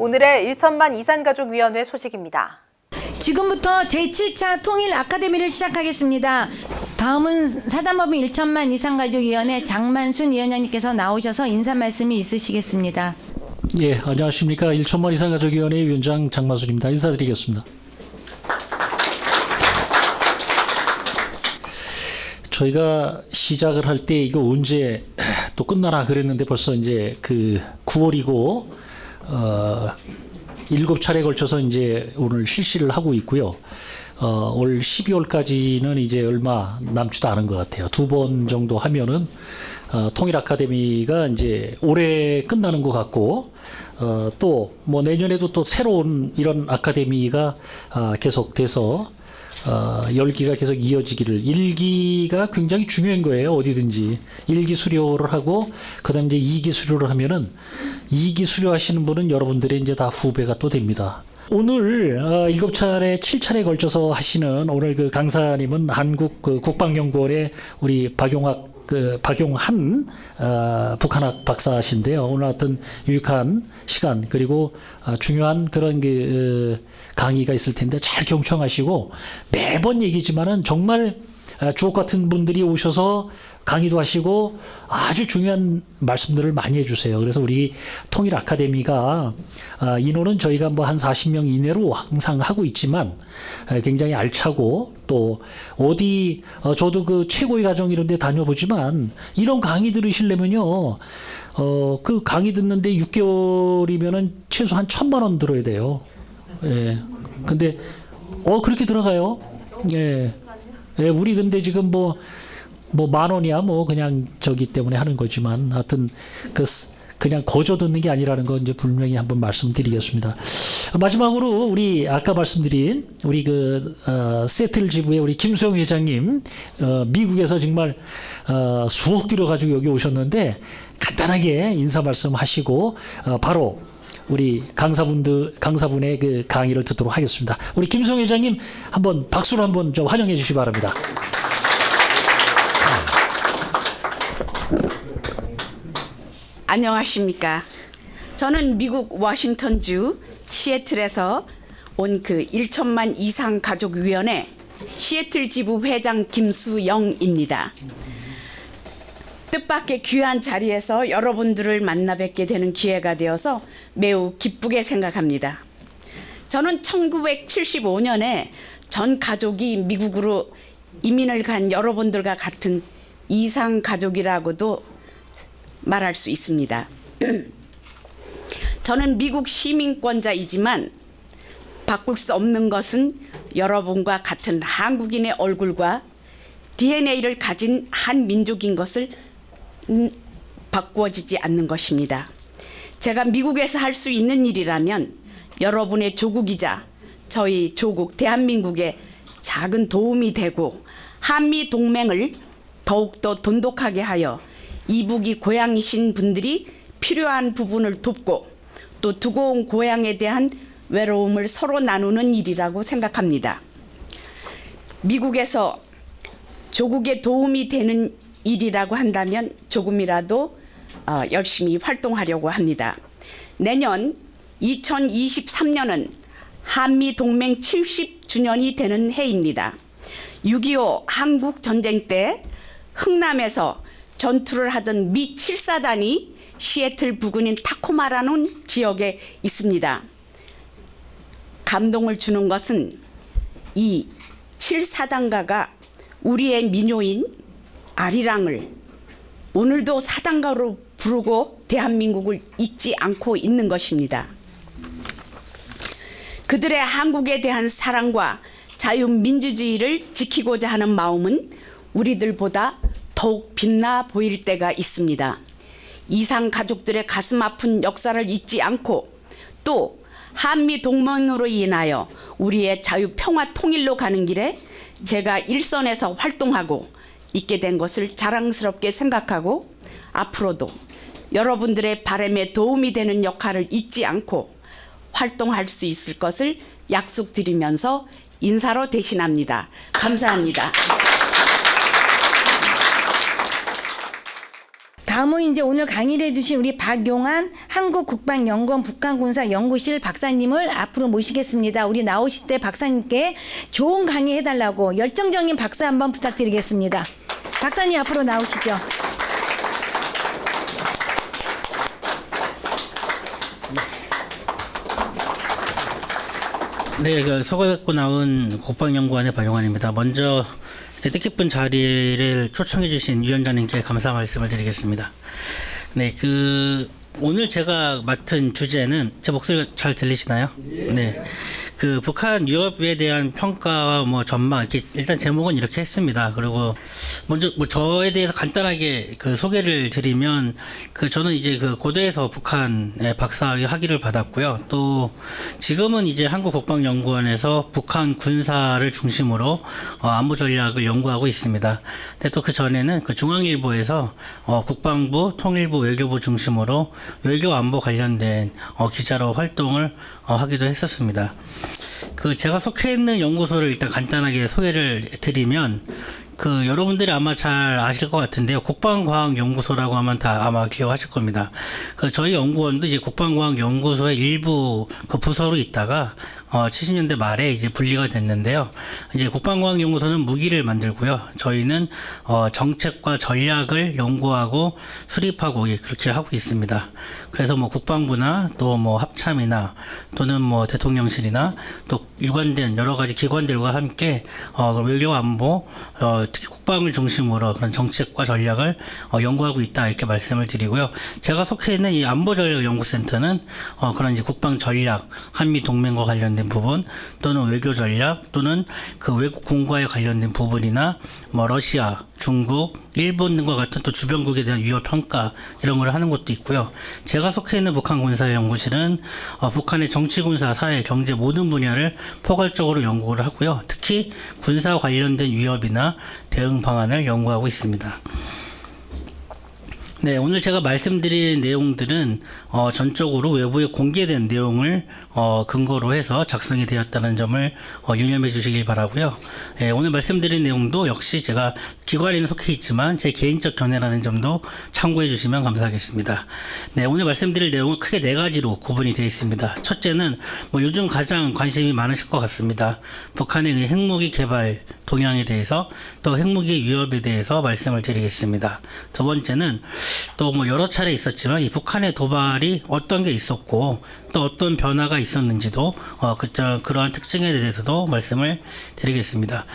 오늘의 1천만 이산가족위원회 소식입니다. 지금부터 제7차 통일 아카데미를 시작하겠습니다. 다음은 사단법인 1천만 이산가족위원회 장만순 위원장님께서 나오셔서 인사 말씀이 있으시겠습니다. 예, 안녕하십니까. 1천만 이산가족위원회 위원장 장만순입니다. 인사드리겠습니다. 저희가 시작을 할 때 이거 언제 또 끝나나 그랬는데 벌써 이제 그 9월이고 7차례에 걸쳐서 이제 오늘 실시를 하고 있고요. 올 12월까지는 이제 얼마 남지도 않은 것 같아요. 2번 정도 하면은 통일 아카데미가 이제 올해 끝나는 것 같고 또 뭐 내년에도 또 새로운 이런 아카데미가 계속돼서 열기가 계속 이어지기를. 1기가 굉장히 중요한 거예요. 어디든지 1기 수료를 하고 그다음 이제 2기 수료를 하면은 2기 수료하시는 분은 여러분들의 이제 다 후배가 또 됩니다. 오늘 7차례 7차례에 걸쳐서 하시는 오늘 그 강사님은 한국 그 국방연구원의 우리 박용한 북한학 박사신데요. 오늘 어떤 유익한 시간 그리고 중요한 그런 그 강의가 있을 텐데 잘 경청하시고, 매번 얘기지만은 정말 주옥 같은 분들이 오셔서 강의도 하시고 아주 중요한 말씀들을 많이 해주세요. 그래서 우리 통일 아카데미가 인원은 저희가 뭐 한 40명 이내로 항상 하고 있지만 굉장히 알차고, 또 어디 저도 그 최고의 가정 이런 데 다녀보지만 이런 강의 들으시려면요 그 강의 듣는데 6개월이면은 최소한 1,000만 원 들어야 돼요. 예. 근데 그렇게 들어가요. 예. 예, 우리 근데 지금 뭐 10,000원이야 뭐 그냥 저기 때문에 하는 거지만, 하여튼 그냥 거저 듣는 게 아니라는 거 이제 분명히 한번 말씀드리겠습니다. 마지막으로 우리 아까 말씀드린 우리 세틀 지부의 우리 김수영 회장님, 미국에서 정말 수억 들여가지고 여기 오셨는데 간단하게 인사 말씀하시고 바로 우리 강사분의 그 강의를 듣도록 하겠습니다. 우리 김수영 회장님 한번 박수로 한번 좀 환영해 주시기 바랍니다. 안녕하십니까. 저는 미국 워싱턴주 시애틀에서 온 그 1천만 이상 가족위원회 시애틀 지부 회장 김수영입니다. 뜻밖의 귀한 자리에서 여러분들을 만나 뵙게 되는 기회가 되어서 매우 기쁘게 생각합니다. 저는 1975년에 전 가족이 미국으로 이민을 간 여러분들과 같은 이상 가족이라고도 말할 수 있습니다. 저는 미국 시민권자이지만 바꿀 수 없는 것은 여러분과 같은 한국인의 얼굴과 DNA를 가진 한 민족인 것을 바꾸어지지 않는 것입니다. 제가 미국에서 할 수 있는 일이라면 여러분의 조국이자 저희 조국 대한민국에 작은 도움이 되고 한미 동맹을 더욱더 돈독하게 하여 이북이 고향이신 분들이 필요한 부분을 돕고 또 두고 온 고향에 대한 외로움을 서로 나누는 일이라고 생각합니다. 미국에서 조국에 도움이 되는 일이라고 한다면 조금이라도 열심히 활동하려고 합니다. 내년 2023년은 한미동맹 70주년이 되는 해입니다. 6.25 한국전쟁 때 흥남에서 전투를 하던 미 7사단이 시애틀 부근인 타코마라는 지역에 있습니다. 감동을 주는 것은 이 7사단가가 우리의 민요인 아리랑을 오늘도 사단가로 부르고 대한민국을 잊지 않고 있는 것입니다. 그들의 한국에 대한 사랑과 자유민주주의를 지키고자 하는 마음은 우리들보다 더욱 빛나 보일 때가 있습니다. 이상 가족들의 가슴 아픈 역사를 잊지 않고 또 한미 동맹으로 인하여 우리의 자유, 평화, 통일로 가는 길에 제가 일선에서 활동하고 있게 된 것을 자랑스럽게 생각하고 앞으로도 여러분들의 바람에 도움이 되는 역할을 잊지 않고 활동할 수 있을 것을 약속드리면서 인사로 대신합니다. 감사합니다. 다음은 이제 오늘 강의를 해주신 우리 박용한 한국국방연구원 북한군사연구실 박사님을 앞으로 모시겠습니다. 우리 나오실 때 박사님께 좋은 강의 해달라고 열정적인 박수 한번 부탁드리겠습니다. 박사님 앞으로 나오시죠. 네, 소개받고 나온 국방연구원의 박용환입니다. 먼저 뜻깊은 자리를 초청해주신 위원장님께 감사 말씀을 드리겠습니다. 네, 오늘 제가 맡은 주제는 제 목소리 잘 들리시나요? 네. 북한 위협에 대한 평가와 전망, 이렇게 일단 제목은 이렇게 했습니다. 그리고 먼저 저에 대해서 간단하게 소개를 드리면 저는 이제 고대에서 북한의 박사 학위를 받았고요. 또 지금은 이제 한국국방연구원에서 북한 군사를 중심으로 안보 전략을 연구하고 있습니다. 근데 또 그 전에는 중앙일보에서 국방부, 통일부, 외교부 중심으로 외교 안보 관련된 기자로 활동을 하기도 했었습니다. 제가 속해 있는 연구소를 일단 간단하게 소개를 드리면 여러분들이 아마 잘 아실 것 같은데요. 국방과학연구소라고 하면 다 아마 기억하실 겁니다. 저희 연구원도 이제 국방과학연구소의 일부 부서로 있다가 70년대 말에 이제 분리가 됐는데요. 이제 국방과학연구소는 무기를 만들고요. 저희는 정책과 전략을 연구하고 수립하고 그렇게 하고 있습니다. 그래서 국방부나 또 합참이나 또는 대통령실이나 또 유관된 여러 가지 기관들과 함께 외교 안보 특히 국방을 중심으로 그런 정책과 전략을 연구하고 있다 이렇게 말씀을 드리고요. 제가 속해 있는 이 안보전략연구센터는 그런 이제 국방 전략, 한미 동맹과 관련된 부분 또는 외교 전략 또는 외국군과에 관련된 부분이나 러시아, 중국, 일본 등과 같은 또 주변국에 대한 위협 평가 이런 걸 하는 것도 있고요. 제가 속해 있는 북한군사연구실은 북한의 정치, 군사, 사회, 경제 모든 분야를 포괄적으로 연구를 하고요. 특히 군사 관련된 위협이나 대응 방안을 연구하고 있습니다. 네, 오늘 제가 말씀드릴 내용들은 전적으로 외부에 공개된 내용을 근거로 해서 작성이 되었다는 점을 유념해 주시길 바라고요. 네, 오늘 말씀드린 내용도 역시 제가 기관에는 속해 있지만 제 개인적 견해라는 점도 참고해 주시면 감사하겠습니다. 네, 오늘 말씀드릴 내용은 크게 4가지로 구분이 되어 있습니다. 첫째는 요즘 가장 관심이 많으실 것 같습니다. 북한의 핵무기 개발 동향에 대해서 또 핵무기 위협에 대해서 말씀을 드리겠습니다. 두 번째는 또 여러 차례 있었지만 이 북한의 도발이 어떤 게 있었고 또 어떤 변화가 있었는지도 그러한 특징에 대해서도 말씀을 드리겠습니다.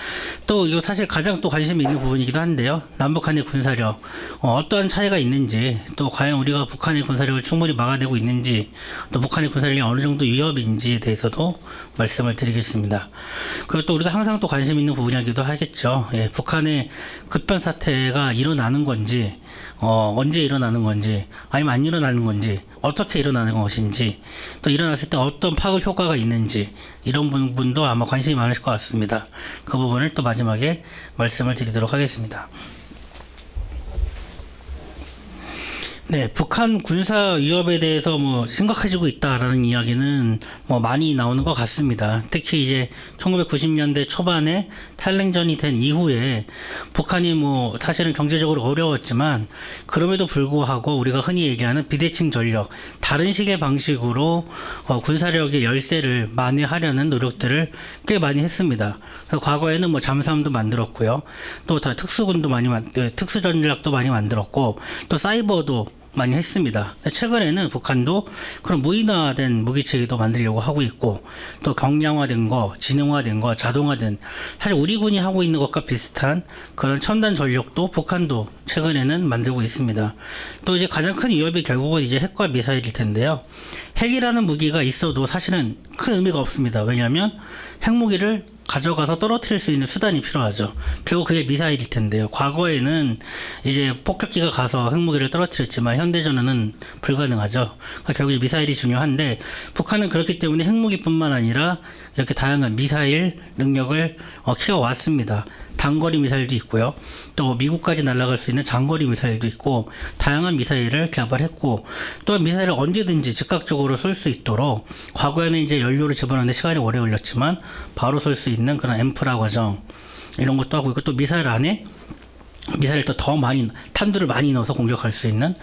또 이거 사실 가장 또 관심이 있는 부분이기도 한데요. 남북한의 군사력 어떠한 차이가 있는지 또 과연 우리가 북한의 군사력을 충분히 막아내고 있는지 또 북한의 군사력이 어느 정도 위협인지에 대해서도 말씀을 드리겠습니다. 그리고 또 우리가 항상 또 관심 있는 부분이기도 하겠죠. 예, 북한의 급변 사태가 일어나는 건지 언제 일어나는 건지 아니면 안 일어나는 건지 어떻게 일어나는 것인지 또 일어났을 때 어떤 파급 효과가 있는지 이런 부분도 아마 관심이 많으실 것 같습니다. 그 부분을 또 마지막에 말씀을 드리도록 하겠습니다. 네, 북한 군사 위협에 대해서 심각해지고 있다라는 이야기는 많이 나오는 것 같습니다. 특히 이제 1990년대 초반에 탈냉전이 된 이후에 북한이 사실은 경제적으로 어려웠지만 그럼에도 불구하고 우리가 흔히 얘기하는 비대칭 전력, 다른 식의 방식으로 군사력의 열세를 만회하려는 노력들을 꽤 많이 했습니다. 과거에는 잠수함도 만들었고요. 또 특수군도 특수 전략도 많이 만들었고 또 사이버도 많이 했습니다. 최근에는 북한도 그런 무인화된 무기체계도 만들려고 하고 있고 또 경량화된 거, 지능화된 거, 자동화된 사실 우리 군이 하고 있는 것과 비슷한 그런 첨단 전력도 북한도 최근에는 만들고 있습니다. 또 이제 가장 큰 위협이 결국은 이제 핵과 미사일일 텐데요. 핵이라는 무기가 있어도 사실은 큰 의미가 없습니다. 왜냐하면 핵무기를 가져가서 떨어뜨릴 수 있는 수단이 필요하죠. 결국 그게 미사일일 텐데요. 과거에는 이제 폭격기가 가서 핵무기를 떨어뜨렸지만 현대전에는 불가능하죠. 그러니까 결국 미사일이 중요한데 북한은 그렇기 때문에 핵무기뿐만 아니라 이렇게 다양한 미사일 능력을 키워왔습니다. 단거리 미사일도 있고요. 또 미국까지 날아갈 수 있는 장거리 미사일도 있고 다양한 미사일을 개발했고 또 미사일을 언제든지 즉각적으로 쏠 수 있도록 과거에는 이제 연료를 집어넣는 데 시간이 오래 걸렸지만 바로 쏠 수 있는 그런 앰프라 과정 이런 것도 하고 있고 또 미사일 안에 미사일을 또 더 많이 탄두를 많이 넣어서 공격할 수 있는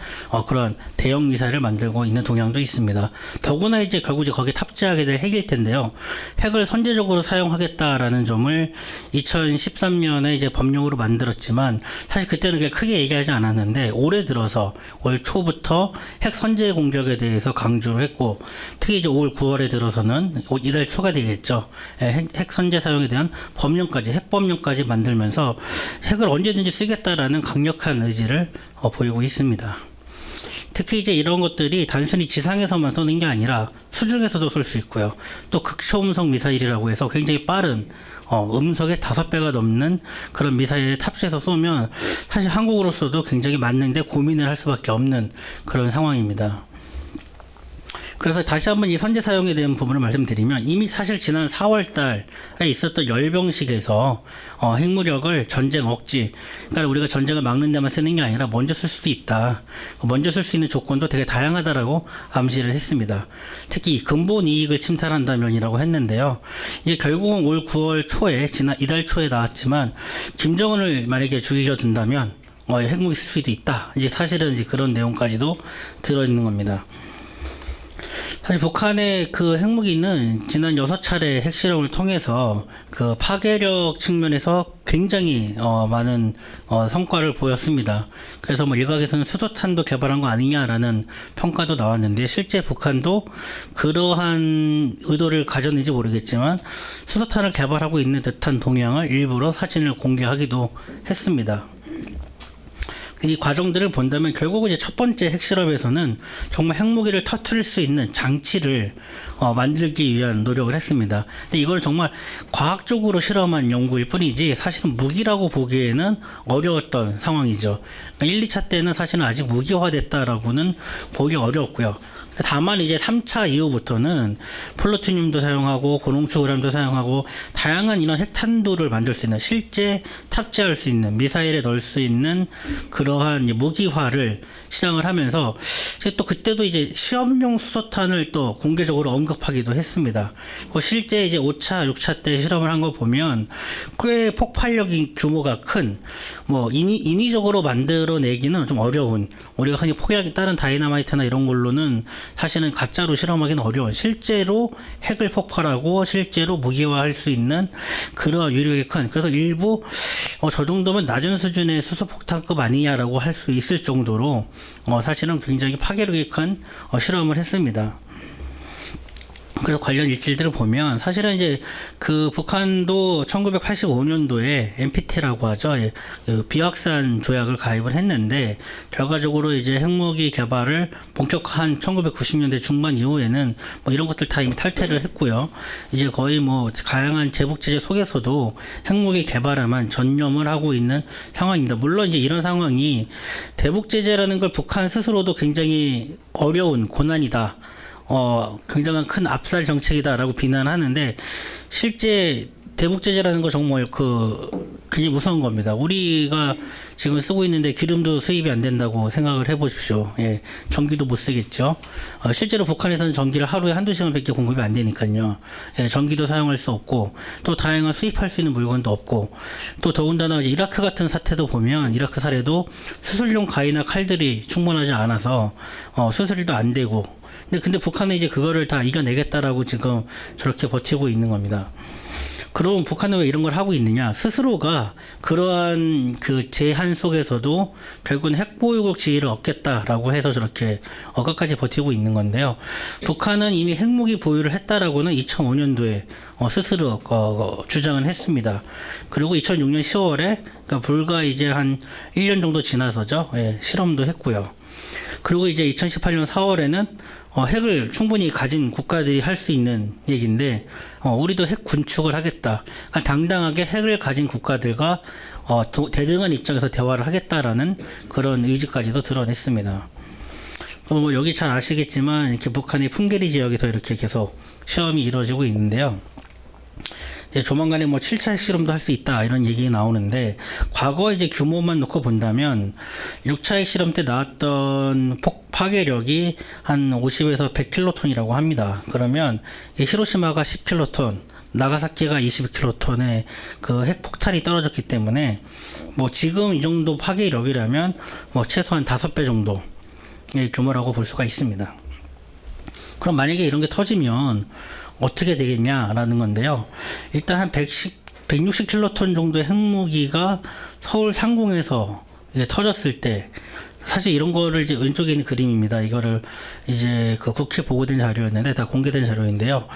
그런 대형 미사일을 만들고 있는 동향도 있습니다. 더구나 이제 결국 이제 거기에 탑재하게 될 핵일 텐데요. 핵을 선제적으로 사용하겠다라는 점을 2013년에 이제 법령으로 만들었지만 사실 그때는 그게 크게 얘기하지 않았는데 올해 들어서 올 초부터 핵 선제 공격에 대해서 강조를 했고 특히 이제 올 9월에 들어서는 이달 초가 되겠죠. 핵 선제 사용에 대한 법령까지 핵 법령까지 만들면서 핵을 언제든지 쓰겠다라는 강력한 의지를 보이고 있습니다. 특히 이제 이런 것들이 단순히 지상에서만 쏘는 게 아니라 수중에서도 쏠 수 있고요. 또 극초음속 미사일이라고 해서 굉장히 빠른 음속의 5배가 넘는 그런 미사일에 탑재해서 쏘면 사실 한국으로서도 굉장히 맞는데 고민을 할 수밖에 없는 그런 상황입니다. 그래서 다시 한번 이 선제 사용에 대한 부분을 말씀드리면 이미 사실 지난 4월 달에 있었던 열병식에서 핵무력을 전쟁 억지, 그러니까 우리가 전쟁을 막는 데만 쓰는 게 아니라 먼저 쓸 수도 있다. 먼저 쓸 수 있는 조건도 되게 다양하다라고 암시를 했습니다. 특히 근본 이익을 침탈한다면이라고 했는데요. 이제 결국은 올 9월 초에 이달 초에 나왔지만 김정은을 만약에 죽이려 든다면 핵무기 쓸 수도 있다. 이제 사실은 이제 그런 내용까지도 들어있는 겁니다. 사실 북한의 그 핵무기는 지난 6차례 핵실험을 통해서 그 파괴력 측면에서 굉장히 많은 성과를 보였습니다. 그래서 뭐 일각에서는 수소탄도 개발한 거 아니냐라는 평가도 나왔는데 실제 북한도 그러한 의도를 가졌는지 모르겠지만 수소탄을 개발하고 있는 듯한 동향을 일부러 사진을 공개하기도 했습니다. 이 과정들을 본다면 결국 이제 첫 번째 핵실험에서는 정말 핵무기를 터뜨릴 수 있는 장치를 만들기 위한 노력을 했습니다. 근데 이걸 정말 과학적으로 실험한 연구일 뿐이지 사실은 무기라고 보기에는 어려웠던 상황이죠. 그러니까 1, 2차 때는 사실은 아직 무기화됐다라고는 보기 어려웠고요. 다만 이제 3차 이후부터는 플루토늄도 사용하고 고농축 우람도 사용하고 다양한 이런 핵탄두를 만들 수 있는 실제 탑재할 수 있는 미사일에 넣을 수 있는 그러한 무기화를 시작을 하면서 또 그때도 이제 시험용 수소탄을 또 공개적으로 언급하기도 했습니다. 실제 이제 5차, 6차 때 실험을 한 거 보면 꽤 폭발력이 규모가 큰 뭐 인위적으로 만들어내기는 좀 어려운 우리가 흔히 폭약에 따른 다이나마이트나 이런 걸로는 사실은 가짜로 실험하기는 어려운 실제로 핵을 폭발하고 실제로 무기화할 수 있는 그런 위력이 큰 그래서 일부 저 정도면 낮은 수준의 수소폭탄급 아니냐라고 할 수 있을 정도로 사실은 굉장히 파괴력이 큰 실험을 했습니다. 그래서 관련 일지들을 보면 사실은 이제 그 북한도 1985년도에 NPT라고 하죠. 그 비확산 조약을 가입을 했는데 결과적으로 이제 핵무기 개발을 본격화한 1990년대 중반 이후에는 뭐 이런 것들 다 이미 탈퇴를 했고요. 이제 거의 뭐 다양한 제복 제재 속에서도 핵무기 개발에만 전념을 하고 있는 상황입니다. 물론 이제 이런 상황이 대북 제재라는 걸 북한 스스로도 굉장히 어려운 고난이다. 굉장한 큰 압살 정책이다라고 비난하는데 실제 대북 제재라는 거 정말 굉장히 무서운 겁니다. 우리가 지금 쓰고 있는데 기름도 수입이 안 된다고 생각을 해보십시오. 예, 전기도 못 쓰겠죠. 실제로 북한에서는 전기를 하루에 한두 시간밖에 공급이 안 되니까요. 예, 전기도 사용할 수 없고 또 다양한 수입할 수 있는 물건도 없고 또 더군다나 이제 이라크 같은 사태도 보면 이라크 사례도 수술용 가위나 칼들이 충분하지 않아서 수술도 안 되고 근데 북한은 이제 그거를 다 이겨내겠다라고 지금 저렇게 버티고 있는 겁니다. 그럼 북한은 왜 이런 걸 하고 있느냐? 스스로가 그러한 그 제한 속에서도 결국은 핵보유국 지위를 얻겠다라고 해서 저렇게 끝까지 버티고 있는 건데요. 북한은 이미 핵무기 보유를 했다라고는 2005년도에 스스로 주장을 했습니다. 그리고 2006년 10월에 그러니까 불과 이제 한 1년 정도 지나서죠. 예, 실험도 했고요. 그리고 이제 2018년 4월에는 핵을 충분히 가진 국가들이 할 수 있는 얘기인데 우리도 핵 군축을 하겠다. 그러니까 당당하게 핵을 가진 국가들과 대등한 입장에서 대화를 하겠다라는 그런 의지까지도 드러냈습니다. 뭐 여기 잘 아시겠지만 이렇게 북한의 풍계리 지역에서 이렇게 계속 시험이 이루어지고 있는데요. 조만간에 뭐 7차 핵실험도 할 수 있다 이런 얘기 나오는데 과거 이제 규모만 놓고 본다면 6차 핵실험 때 나왔던 파괴력이 한 50에서 100킬로톤이라고 합니다. 그러면 히로시마가 10킬로톤, 나가사키가 22킬로톤의 그 핵폭탄이 떨어졌기 때문에 뭐 지금 이 정도 파괴력이라면 뭐 최소한 5배 정도의 규모라고 볼 수가 있습니다. 그럼 만약에 이런 게 터지면 어떻게 되겠냐라는 건데요. 일단 한 160킬로톤 정도의 핵무기가 서울 상공에서 이게 터졌을 때, 사실 이런 거를 이제 왼쪽에 있는 그림입니다. 이거를 이제 그 국회 보고된 자료였는데 다 공개된 자료인데요.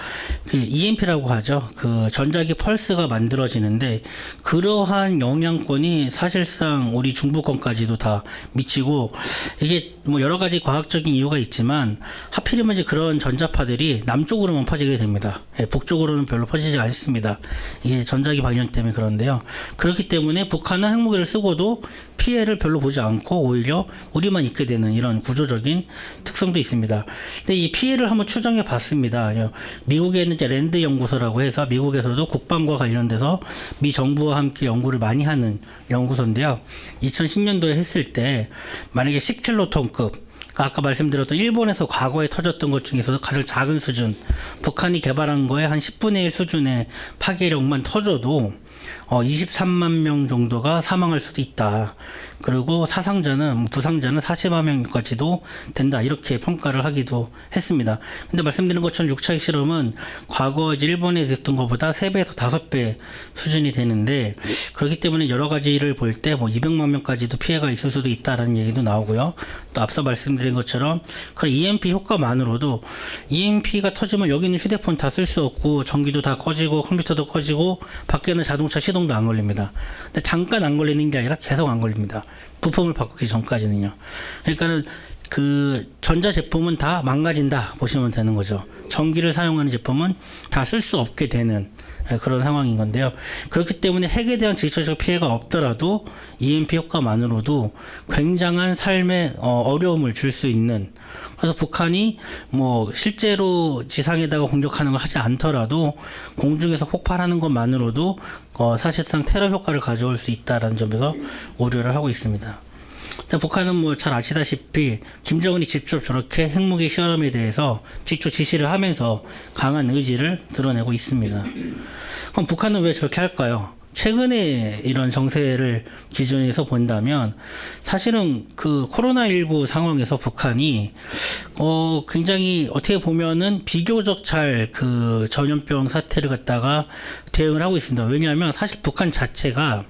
그 EMP라고 하죠. 그 전자기 펄스가 만들어지는데 그러한 영향권이 사실상 우리 중부권까지도 다 미치고, 이게 뭐 여러 가지 과학적인 이유가 있지만 하필이면 이제 그런 전자파들이 남쪽으로만 퍼지게 됩니다. 예, 북쪽으로는 별로 퍼지지 않습니다. 이게 전자기 방향 때문에 그런데요. 그렇기 때문에 북한은 핵무기를 쓰고도 피해를 별로 보지 않고 오히려 우리만 있게 되는 이런 구조적인 특성도 있습니다. 근데 이 피해를 한번 추정해 봤습니다. 미국에 있는 이제 랜드 연구소라고 해서 미국에서도 국방과 관련돼서 미 정부와 함께 연구를 많이 하는 연구소인데요. 2010년도에 했을 때 만약에 10킬로톤급, 아까 말씀드렸던 일본에서 과거에 터졌던 것 중에서도 가장 작은 수준, 북한이 개발한 거에 한 10분의 1 수준의 파괴력만 터져도 23만 명 정도가 사망할 수도 있다. 그리고 부상자는 40만 명까지도 된다. 이렇게 평가를 하기도 했습니다. 근데 말씀드린 것처럼 6차 핵실험은 과거 이제 일본에 있었던 것보다 3배에서 5배 수준이 되는데, 그렇기 때문에 여러 가지를 볼 때 뭐 200만 명까지도 피해가 있을 수도 있다라는 얘기도 나오고요. 또 앞서 말씀드린 것처럼 그 EMP 효과만으로도 EMP가 터지면 여기 있는 휴대폰 다 쓸 수 없고 전기도 다 꺼지고 컴퓨터도 꺼지고 밖에는 자동차 시동도 안 걸립니다. 근데 잠깐 안 걸리는 게 아니라 계속 안 걸립니다. 부품을 바꾸기 전까지는요. 그러니까는 그 전자 제품은 다 망가진다 보시면 되는 거죠. 전기를 사용하는 제품은 다 쓸 수 없게 되는 그런 상황인 건데요. 그렇기 때문에 핵에 대한 직접적 피해가 없더라도 EMP 효과만으로도 굉장한 삶에 어려움을 줄 수 있는, 그래서 북한이 뭐 실제로 지상에다가 공격하는 걸 하지 않더라도 공중에서 폭발하는 것만으로도 사실상 테러 효과를 가져올 수 있다라는 점에서 우려를 하고 있습니다. 북한은 뭐 잘 아시다시피 김정은이 직접 저렇게 핵무기 실험에 대해서 직접 지시를 하면서 강한 의지를 드러내고 있습니다. 그럼 북한은 왜 저렇게 할까요? 최근에 이런 정세를 기준에서 본다면 사실은 그 코로나19 상황에서 북한이 굉장히 어떻게 보면은 비교적 잘 그 전염병 사태를 갖다가 대응을 하고 있습니다. 왜냐하면 사실 북한 자체가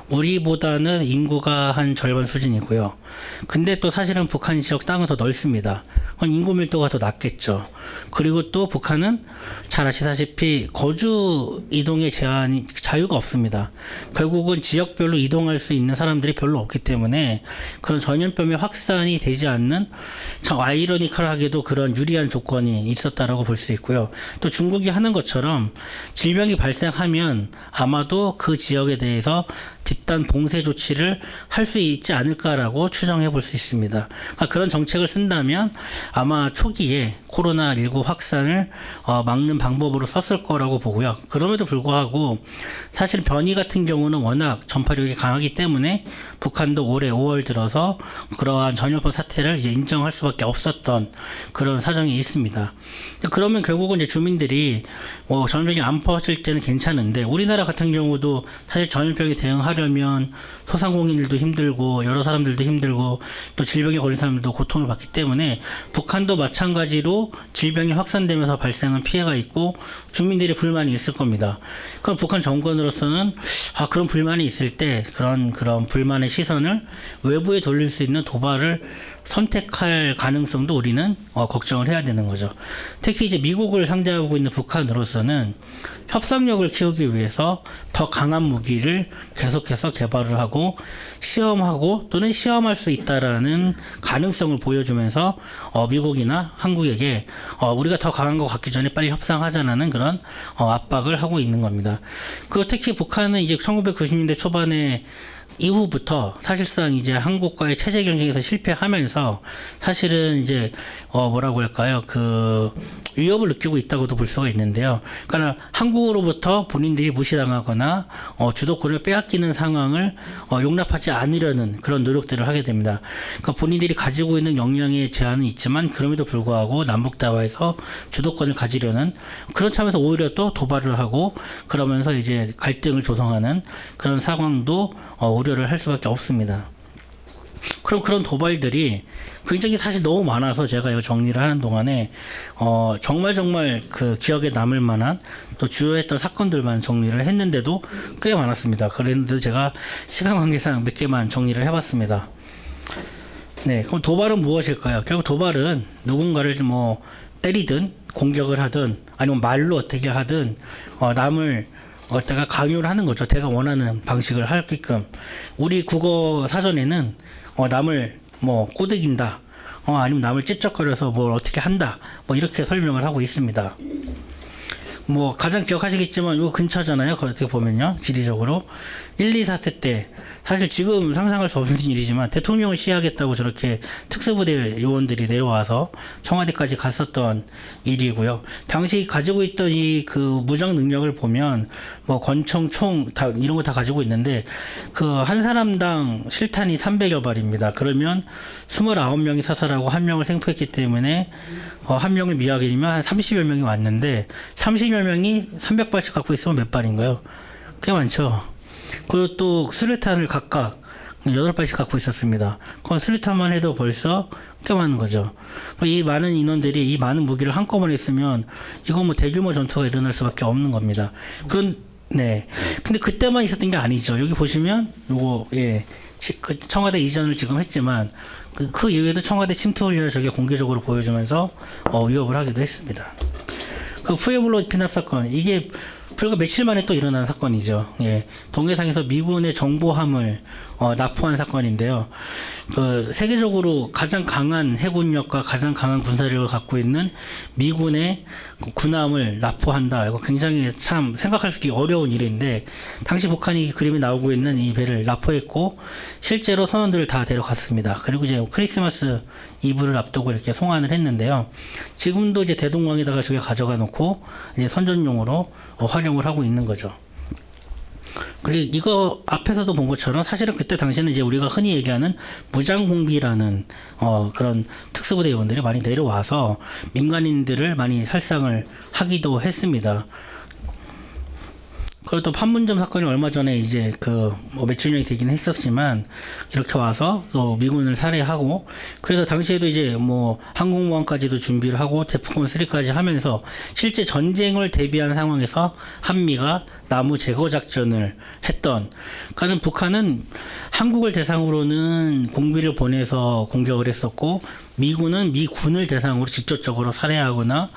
우리보다는 인구가 한 절반 수준이고요. 근데 또 사실은 북한 지역 땅은 더 넓습니다. 그럼 인구 밀도가 더 낮겠죠. 그리고 또 북한은 잘 아시다시피 거주 이동의 자유가 없습니다. 결국은 지역별로 이동할 수 있는 사람들이 별로 없기 때문에 그런 전염병의 확산이 되지 않는, 참 아이러니컬하게도 그런 유리한 조건이 있었다라고 볼 수 있고요. 또 중국이 하는 것처럼 질병이 발생하면 아마도 그 지역에 대해서 집단 봉쇄 조치를 할 수 있지 않을까라고 추정해 볼 수 있습니다. 그러니까 그런 정책을 쓴다면 아마 초기에 코로나19 확산을 막는 방법으로 썼을 거라고 보고요. 그럼에도 불구하고 사실 변이 같은 경우는 워낙 전파력이 강하기 때문에 북한도 올해 5월 들어서 그러한 전염병 사태를 이제 인정할 수밖에 없었던 그런 사정이 있습니다. 그러면 결국은 이제 주민들이 전염병이 안 퍼질 때는 괜찮은데, 우리나라 같은 경우도 사실 전염병에 대응하려면 소상공인들도 힘들고 여러 사람들도 힘들고 또 질병에 걸린 사람들도 고통을 받기 때문에 북한도 마찬가지로 질병이 확산되면서 발생한 피해가 있고 주민들의 불만이 있을 겁니다. 그럼 북한 정권으로서는 그런 불만이 있을 때 그런 불만의 시선을 외부에 돌릴 수 있는 도발을 선택할 가능성도 우리는 걱정을 해야 되는 거죠. 특히 이제 미국을 상대하고 있는 북한으로서는 협상력을 키우기 위해서 더 강한 무기를 계속해서 개발을 하고 시험하고 또는 시험할 수 있다라는 가능성을 보여주면서 미국이나 한국에게 우리가 더 강한 것 같기 전에 빨리 협상하자는 그런 압박을 하고 있는 겁니다. 그리고 특히 북한은 이제 1990년대 초반에 이후부터 사실상 이제 한국과의 체제 경쟁에서 실패하면서 사실은 이제 뭐라고 할까요? 그 위협을 느끼고 있다고도 볼 수가 있는데요. 그러니까 한국으로부터 본인들이 무시당하거나 주도권을 빼앗기는 상황을 용납하지 않으려는 그런 노력들을 하게 됩니다. 그러니까 본인들이 가지고 있는 역량의 제한은 있지만 그럼에도 불구하고 남북 대화에서 주도권을 가지려는 그런 차원에서 오히려 또 도발을 하고 그러면서 이제 갈등을 조성하는 그런 상황도 우려를 할 수밖에 없습니다. 그럼 그런 도발들이 굉장히 사실 너무 많아서 제가 이거 정리를 하는 동안에 정말 그 기억에 남을 만한 또 주요했던 사건들만 정리를 했는데도 꽤 많았습니다. 그랬는데도 제가 시간 관계상 몇 개만 정리를 해봤습니다. 네, 그럼 도발은 무엇일까요? 결국 도발은 누군가를 뭐 때리든 공격을 하든 아니면 말로 어떻게 하든 남을 내가 강요를 하는 거죠. 제가 원하는 방식을 하게끔. 우리 국어 사전에는 남을 뭐 꼬드긴다, 아니면 남을 찝쩍거려서 뭘 어떻게 한다, 뭐 이렇게 설명을 하고 있습니다. 뭐 가장 기억하시겠지만 이거 근처잖아요. 어떻게 보면요, 지리적으로 1, 2 사태 때 사실 지금 상상할 수 없는 일이지만 대통령을 시해하겠다고 저렇게 특수부대 요원들이 내려와서 청와대까지 갔었던 일이고요. 당시 가지고 있던 이 그 무장 능력을 보면 뭐 권총, 총 다 이런 거 다 가지고 있는데 그 한 사람당 실탄이 300여 발입니다. 그러면 29명이 사살하고 1명을 생포했기 때문에 한 명을 미하게되면 한 30여 명이 왔는데 30여 명이 300발씩 갖고 있으면 몇 발인가요? 꽤 많죠. 그리고 또 수류탄을 각각 8발씩 갖고 있었습니다. 그건 수류탄만 해도 벌써 꽤 많은 거죠. 이 많은 인원들이 이 많은 무기를 한꺼번에 쓰면 이거 뭐 대규모 전투가 일어날 수밖에 없는 겁니다. 네. 근데 그때만 있었던 게 아니죠. 여기 보시면 요거 그 청와대 이전을 지금 했지만 그 이후에도 청와대 침투 훈련을 저게 공개적으로 보여주면서 위협을 하기도 했습니다. 그 푸에블로 피납 사건, 이게 불과 며칠 만에 또 일어난 사건이죠. 예. 동해상에서 미군의 정보함을 납포한 사건인데요. 그 세계적으로 가장 강한 해군력과 가장 강한 군사력을 갖고 있는 미군의 군함을 납포한다. 이거 굉장히 참 생각할 수 있기 어려운 일인데 당시 북한이 그림이 나오고 있는 이 배를 납포했고 실제로 선원들을 다 데려갔습니다. 그리고 이제 크리스마스 이브를 앞두고 이렇게 송환을 했는데요. 지금도 이제 대동강에다가 저게 가져가 놓고 이제 선전용으로 활용을 하고 있는 거죠. 그리고 이거 앞에서도 본 것처럼 사실은 그때 당시에는 이제 우리가 흔히 얘기하는 무장공비라는 그런 특수부대 요원들이 많이 내려와서 민간인들을 많이 살상을 하기도 했습니다. 그리고 또 판문점 사건이 얼마 전에 이제 뭐 며칠 전이 되긴 했었지만 이렇게 와서 또 미군을 살해하고 그래서 당시에도 이제 뭐 항공모함까지도 준비를 하고 대포권 3까지 하면서 실제 전쟁을 대비한 상황에서 한미가 나무 제거 작전을 했던. 그러니까 북한은 한국을 대상으로는 공비를 보내서 공격을 했었고 미군은 미군을 대상으로 직접적으로 살해하거나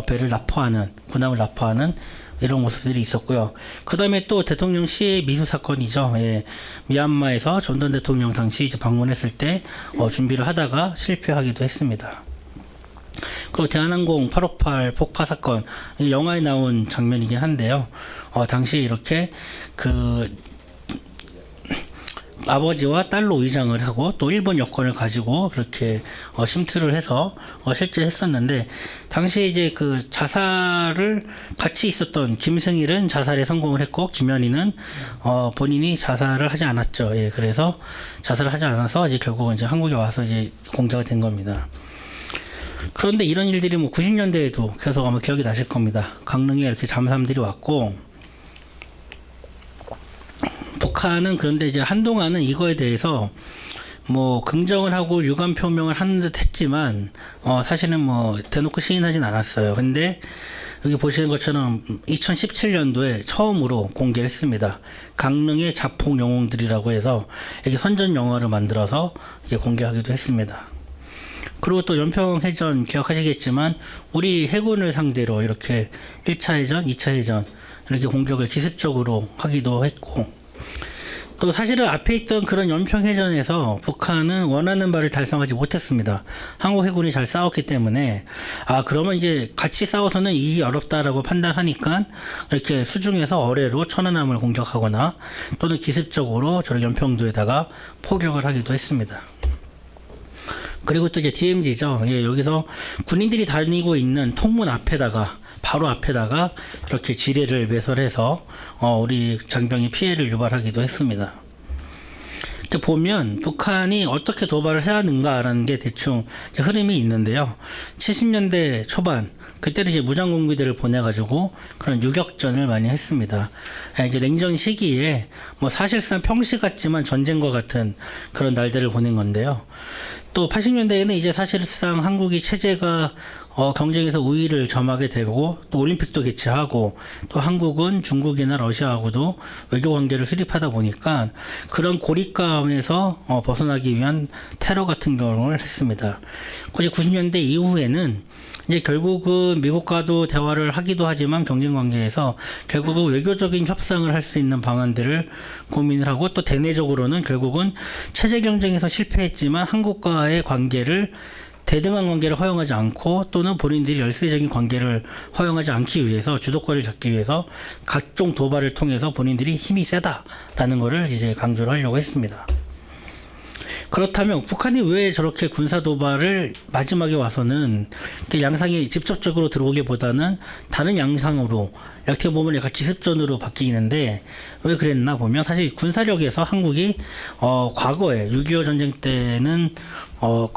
배를 납포하는, 군함을 납포하는 이런 모습들이 있었고요. 그 다음에 또 대통령 시해 미수 사건이죠. 예. 미얀마에서 전던 대통령 당시 이제 방문했을 때 준비를 하다가 실패하기도 했습니다. 그리고 대한항공 858 폭파 사건, 영화에 나온 장면이긴 한데요. 당시 이렇게 아버지와 딸로 위장을 하고 또 일본 여권을 가지고 그렇게 침투를 해서 실제 했었는데 당시에 이제 그 자살을 같이 있었던 김승일은 자살에 성공을 했고 김현희는 본인이 자살을 하지 않았죠. 예, 그래서 자살을 하지 않아서 이제 결국은 이제 한국에 와서 이제 공개가 된 겁니다. 그런데 이런 일들이 뭐 90년대에도 계속 아마 기억이 나실 겁니다. 강릉에 이렇게 잠수함들이 왔고 북한은 그런데 이제 한동안은 이거에 대해서 뭐 긍정을 하고 유감 표명을 하는 듯 했지만 사실은 뭐 대놓고 시인하진 않았어요. 근데 여기 보시는 것처럼 2017년도에 처음으로 공개를 했습니다. 강릉의 자폭 영웅들이라고 해서 이게 선전 영화를 만들어서 이게 공개하기도 했습니다. 그리고 또 연평해전 기억하시겠지만 우리 해군을 상대로 이렇게 1차 해전, 2차 해전 이렇게 공격을 기습적으로 하기도 했고 또 사실은 앞에 있던 그런 연평해전에서 북한은 원하는 바를 달성하지 못했습니다. 한국 해군이 잘 싸웠기 때문에 그러면 이제 같이 싸워서는 이기기 어렵다라고 판단하니까 이렇게 수중에서 어뢰로 천안함을 공격하거나 또는 기습적으로 저런 연평도에다가 포격을 하기도 했습니다. 그리고 또 이제 DMZ죠. 여기서 군인들이 다니고 있는 통문 앞에다가 바로 앞에다가 이렇게 지뢰를 매설해서 우리 장병이 피해를 유발하기도 했습니다. 이렇게 보면 북한이 어떻게 도발을 해야 하는가라는 게 대충 흐름이 있는데요. 70년대 초반 그때는 이제 무장공비대를 보내가지고 그런 유격전을 많이 했습니다. 이제 냉전 시기에 뭐 사실상 평시 같지만 전쟁과 같은 그런 날들을 보낸 건데요. 또 80년대에는 이제 사실상 한국이 체제가 경쟁에서 우위를 점하게 되고 또 올림픽도 개최하고 또 한국은 중국이나 러시아하고도 외교 관계를 수립하다 보니까 그런 고립감에서 벗어나기 위한 테러 같은 경우를 했습니다. 그리고 90년대 이후에는 이제 결국은 미국과도 대화를 하기도 하지만 경쟁 관계에서 결국은 외교적인 협상을 할 수 있는 방안들을 고민을 하고 또 대내적으로는 결국은 체제 경쟁에서 실패했지만 한국과의 관계를 대등한 관계를 허용하지 않고 또는 본인들이 열세적인 관계를 허용하지 않기 위해서 주도권을 잡기 위해서 각종 도발을 통해서 본인들이 힘이 세다라는 것을 이제 강조를 하려고 했습니다. 그렇다면 북한이 왜 저렇게 군사 도발을 마지막에 와서는 양상이 직접적으로 들어오기보다는 다른 양상으로 어떻게 보면 약간 기습전으로 바뀌는데 왜 그랬나 보면 사실 군사력에서 한국이 과거에 6.25 전쟁 때는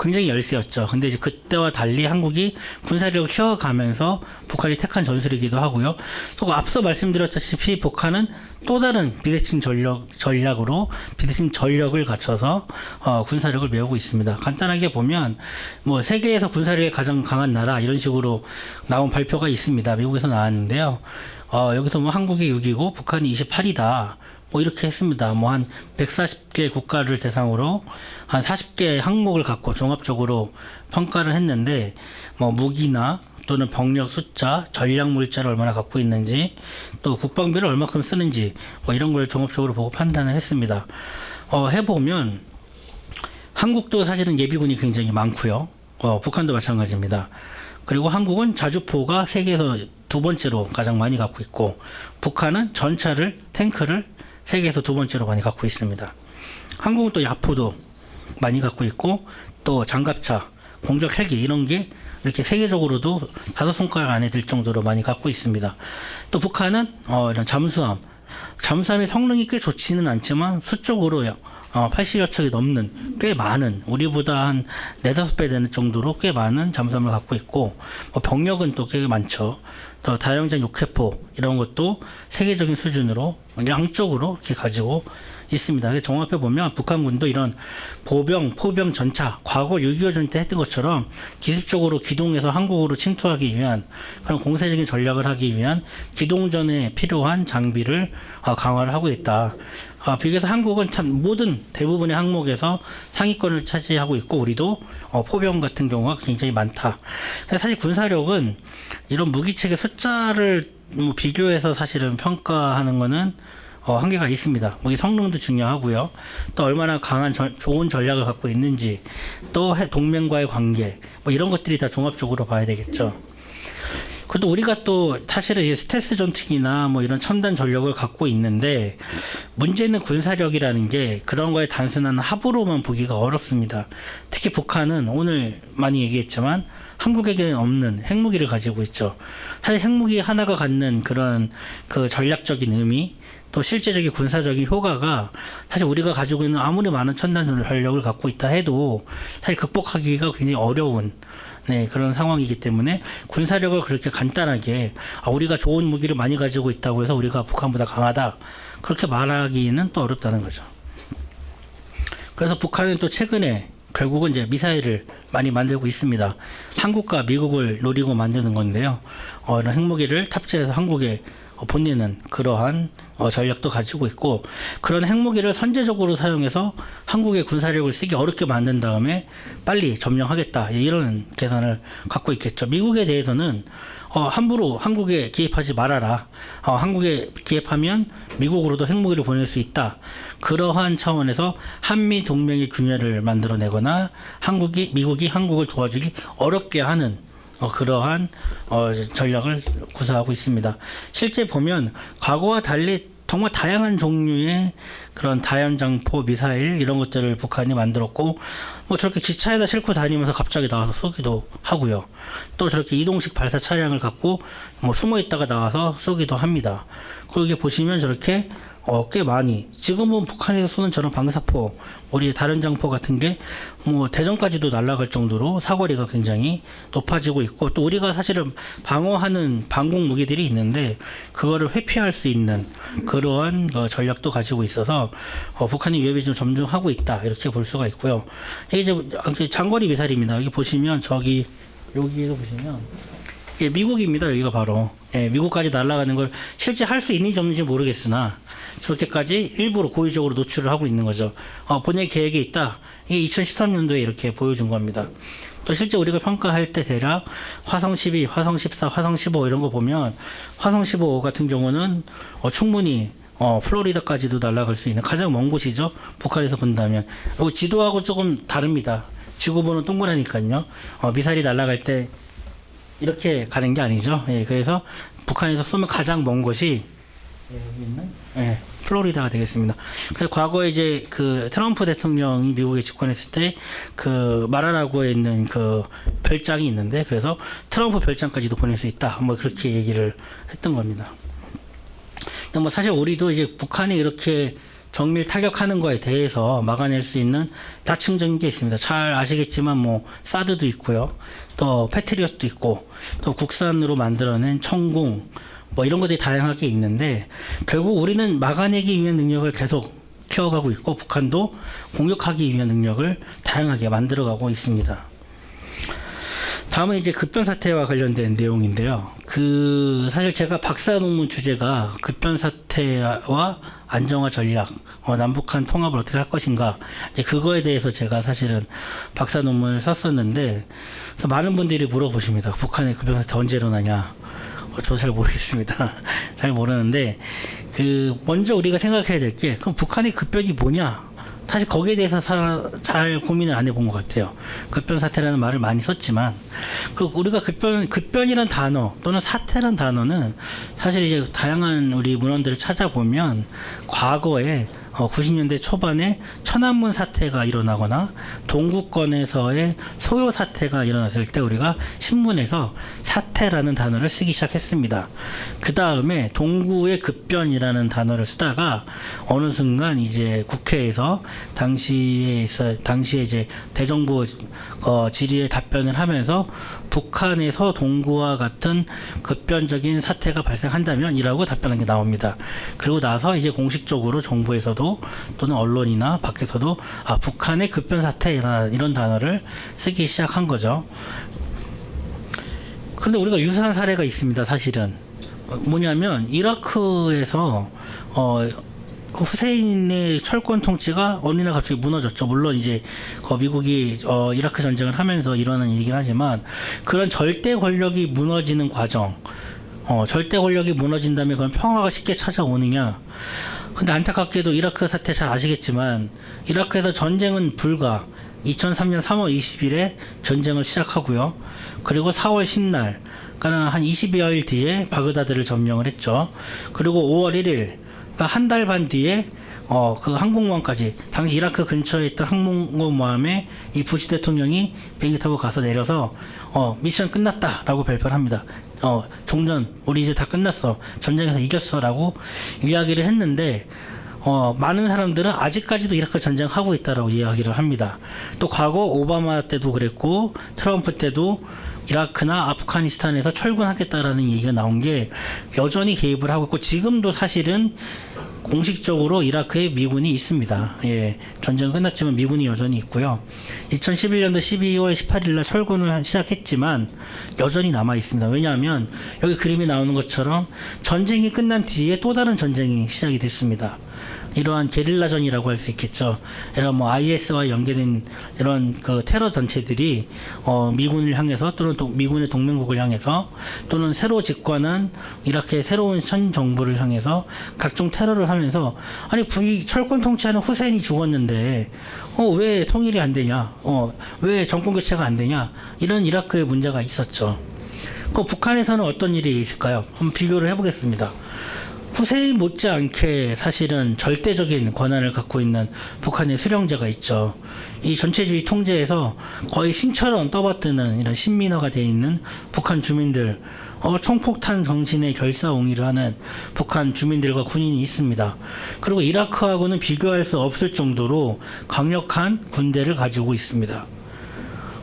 굉장히 열세였죠. 근데 이제 그때와 달리 한국이 군사력을 키워가면서 북한이 택한 전술이기도 하고요. 또 앞서 말씀드렸다시피 북한은 또 다른 비대칭 전략으로 비대칭 전력을 갖춰서 군사력을 메우고 있습니다. 간단하게 보면 뭐 세계에서 군사력이 가장 강한 나라 이런 식으로 나온 발표가 있습니다. 미국에서 나왔는데요. 여기서 뭐 한국이 6이고 북한이 28이다. 뭐 이렇게 했습니다. 뭐 한 140개 국가를 대상으로 한 40개 항목을 갖고 종합적으로 평가를 했는데 뭐 무기나 또는 병력 숫자, 전략 물자를 얼마나 갖고 있는지 또 국방비를 얼마큼 쓰는지 뭐 이런 걸 종합적으로 보고 판단을 했습니다. 해보면 한국도 사실은 예비군이 굉장히 많고요. 북한도 마찬가지입니다. 그리고 한국은 자주포가 세계에서 두 번째로 가장 많이 갖고 있고 북한은 전차를 탱크를 세계에서 두 번째로 많이 갖고 있습니다. 한국은 또 야포도 많이 갖고 있고 또 장갑차, 공격 헬기 이런 게 이렇게 세계적으로도 5손가락 안에 들 정도로 많이 갖고 있습니다. 또 북한은 이런 잠수함의 성능이 꽤 좋지는 않지만 수적으로요. 80여 척이 넘는 꽤 많은 우리보다 한 4-5배 되는 정도로 꽤 많은 잠수함을 갖고 있고 병력은 또 꽤 많죠. 또 다용장 욕해포 이런 것도 세계적인 수준으로 양쪽으로 이렇게 가지고 있습니다. 종합해 보면 북한군도 이런 보병, 포병, 전차 과거 6.25 전쟁 때 했던 것처럼 기습적으로 기동해서 한국으로 침투하기 위한 그런 공세적인 전략을 하기 위한 기동전에 필요한 장비를 강화를 하고 있다. 비교해서 한국은 참 모든 대부분의 항목에서 상위권을 차지하고 있고 우리도 포병 같은 경우가 굉장히 많다. 사실 군사력은 이런 무기체계 숫자를 비교해서 사실은 평가하는 거는 한계가 있습니다. 무기 성능도 중요하고요. 또 얼마나 강한 좋은 전략을 갖고 있는지 또 동맹과의 관계 뭐 이런 것들이 다 종합적으로 봐야 되겠죠. 그래도 우리가 또 사실은 스텔스 전투기나 뭐 이런 첨단 전력을 갖고 있는데 문제는 군사력이라는 게 그런 거에 단순한 합으로만 보기가 어렵습니다. 특히 북한은 오늘 많이 얘기했지만 한국에게는 없는 핵무기를 가지고 있죠. 사실 핵무기 하나가 갖는 그런 그 전략적인 의미 또 실제적인 군사적인 효과가 사실 우리가 가지고 있는 아무리 많은 첨단 전력을 갖고 있다 해도 사실 극복하기가 굉장히 어려운 그런 상황이기 때문에 군사력을 그렇게 간단하게 우리가 좋은 무기를 많이 가지고 있다고 해서 우리가 북한보다 강하다 그렇게 말하기는 또 어렵다는 거죠. 그래서 북한은 또 최근에 결국은 이제 미사일을 많이 만들고 있습니다. 한국과 미국을 노리고 만드는 건데요. 이런 핵무기를 탑재해서 한국에 보내는 그러한 전략도 가지고 있고 그런 핵무기를 선제적으로 사용해서 한국의 군사력을 쓰기 어렵게 만든 다음에 빨리 점령하겠다 이런 계산을 갖고 있겠죠. 미국에 대해서는 함부로 한국에 기입하지 말아라. 한국에 기입하면 미국으로도 핵무기를 보낼 수 있다. 그러한 차원에서 한미 동맹의 균열을 만들어내거나 미국이 한국을 도와주기 어렵게 하는 그러한 전략을 구사하고 있습니다. 실제 보면 과거와 달리 정말 다양한 종류의 그런 다연장포 미사일 이런 것들을 북한이 만들었고 뭐 저렇게 기차에다 싣고 다니면서 갑자기 나와서 쏘기도 하고요. 또 저렇게 이동식 발사 차량을 갖고 뭐 숨어 있다가 나와서 쏘기도 합니다. 그리고 이게 보시면 저렇게 꽤 많이 지금은 북한에서 쏘는 저런 방사포 우리 다른 장포 같은 게 뭐 대전까지도 날아갈 정도로 사거리가 굉장히 높아지고 있고 또 우리가 사실은 방어하는 방공 무기들이 있는데 그거를 회피할 수 있는 그러한 전략도 가지고 있어서 북한이 위협이 좀 점증하고 있다 이렇게 볼 수가 있고요. 이게 이제 장거리 미사일입니다. 여기 보시면 여기에도 보시면 예, 미국입니다. 여기가 바로 미국까지 날아가는 걸 실제 할 수 있는지 없는지 모르겠으나 저렇게까지 일부러 고의적으로 노출을 하고 있는 거죠. 본인의 계획이 있다. 이게 2013년도에 이렇게 보여준 겁니다. 또 실제 우리가 평가할 때 대략 화성 12, 화성 14, 화성 15 이런 거 보면 화성 15 같은 경우는 충분히 플로리다까지도 날아갈 수 있는 가장 먼 곳이죠. 북한에서 본다면. 지도하고 조금 다릅니다. 지구본은 동그라니까요. 미사일이 날아갈 때 이렇게 가는 게 아니죠. 예, 그래서 북한에서 쏘면 가장 먼 곳이 여기 있는 플로리다가 되겠습니다. 그래서 과거에 이제 그 트럼프 대통령이 미국에 집권했을 때 그 마라라고에 있는 그 별장이 있는데 그래서 트럼프 별장까지도 보낼 수 있다. 뭐 그렇게 얘기를 했던 겁니다. 근데 뭐 사실 우리도 이제 북한이 이렇게 정밀 타격하는 거에 대해서 막아낼 수 있는 다층적인 게 있습니다. 잘 아시겠지만 뭐 사드도 있고요. 또 패트리엇도 있고 또 국산으로 만들어낸 청궁 뭐 이런 것들이 다양하게 있는데 결국 우리는 막아내기 위한 능력을 계속 키워가고 있고 북한도 공격하기 위한 능력을 다양하게 만들어가고 있습니다. 다음은 이제 급변 사태와 관련된 내용인데요. 사실 제가 박사 논문 주제가 급변 사태와 안정화 전략, 남북한 통합을 어떻게 할 것인가, 이제 그거에 대해서 제가 사실은 박사 논문을 썼었는데, 그래서 많은 분들이 물어보십니다. 북한의 급변 사태 언제 일어나냐? 저 잘 모르겠습니다. 잘 모르는데, 먼저 우리가 생각해야 될 게, 그럼 북한의 급변이 뭐냐? 사실 거기에 대해서 잘 고민을 안 해본 것 같아요. 급변 사태라는 말을 많이 썼지만, 우리가 급변이란 단어 또는 사태란 단어는 사실 이제 다양한 우리 문헌들을 찾아보면 과거에 90년대 초반에 천안문 사태가 일어나거나 동구권에서의 소요 사태가 일어났을 때 우리가 신문에서 사태라는 단어를 쓰기 시작했습니다. 그 다음에 동구의 급변이라는 단어를 쓰다가 어느 순간 이제 국회에서 당시에 이제 대정부 질의에 답변을 하면서 북한에서 동구와 같은 급변적인 사태가 발생한다면이라고 답변한 게 나옵니다. 그리고 나서 이제 공식적으로 정부에서도 또는 언론이나 밖에서도 북한의 급변 사태 이런 단어를 쓰기 시작한 거죠. 그런데 우리가 유사한 사례가 있습니다. 사실은 뭐냐면 이라크에서 그 후세인의 철권 통치가 어느 날 갑자기 무너졌죠. 물론 이제 미국이 이라크 전쟁을 하면서 일어난 일이긴 하지만 그런 절대 권력이 무너지는 과정, 절대 권력이 무너진다면 그런 평화가 쉽게 찾아오느냐? 근데 안타깝게도 이라크 사태 잘 아시겠지만 이라크에서 전쟁은 불과 2003년 3월 20일에 전쟁을 시작하고요. 그리고 4월 10날, 그러니까 한 20여일 뒤에 바그다드를 점령을 했죠. 그리고 5월 1일, 그러니까 한 달 반 뒤에 그 항공모함까지 당시 이라크 근처에 있던 항공모함에 이 부시 대통령이 비행기 타고 가서 내려서 미션 끝났다라고 발표를 합니다. 종전 우리 이제 다 끝났어, 전쟁에서 이겼어라고 이야기를 했는데 많은 사람들은 아직까지도 이라크 전쟁하고 있다라고 이야기를 합니다. 또 과거 오바마 때도 그랬고 트럼프 때도 이라크나 아프가니스탄에서 철군하겠다라는 얘기가 나온 게 여전히 개입을 하고 있고 지금도 사실은 공식적으로 이라크에 미군이 있습니다. 예, 전쟁은 끝났지만 미군이 여전히 있고요. 2011년도 12월 18일 날 철군을 시작했지만 여전히 남아 있습니다. 왜냐하면 여기 그림이 나오는 것처럼 전쟁이 끝난 뒤에 또 다른 전쟁이 시작이 됐습니다. 이러한 게릴라전이라고 할 수 있겠죠. 이런 뭐 IS와 연계된 이런 그 테러 단체들이 미군을 향해서 또는 미군의 동맹국을 향해서 또는 새로 집권한 이라크의 새로운 현 정부를 향해서 각종 테러를 하면서 아니 이 철권 통치하는 후세인이 죽었는데 왜 통일이 안 되냐? 왜 정권 교체가 안 되냐? 이런 이라크의 문제가 있었죠. 그 북한에서는 어떤 일이 있을까요? 한번 비교를 해보겠습니다. 후세인 못지않게 사실은 절대적인 권한을 갖고 있는 북한의 수령제가 있죠. 이 전체주의 통제에서 거의 신처럼 떠받드는 이런 신민화가 되어 있는 북한 주민들, 총폭탄 정신의 결사옹위를 하는 북한 주민들과 군인이 있습니다. 그리고 이라크하고는 비교할 수 없을 정도로 강력한 군대를 가지고 있습니다.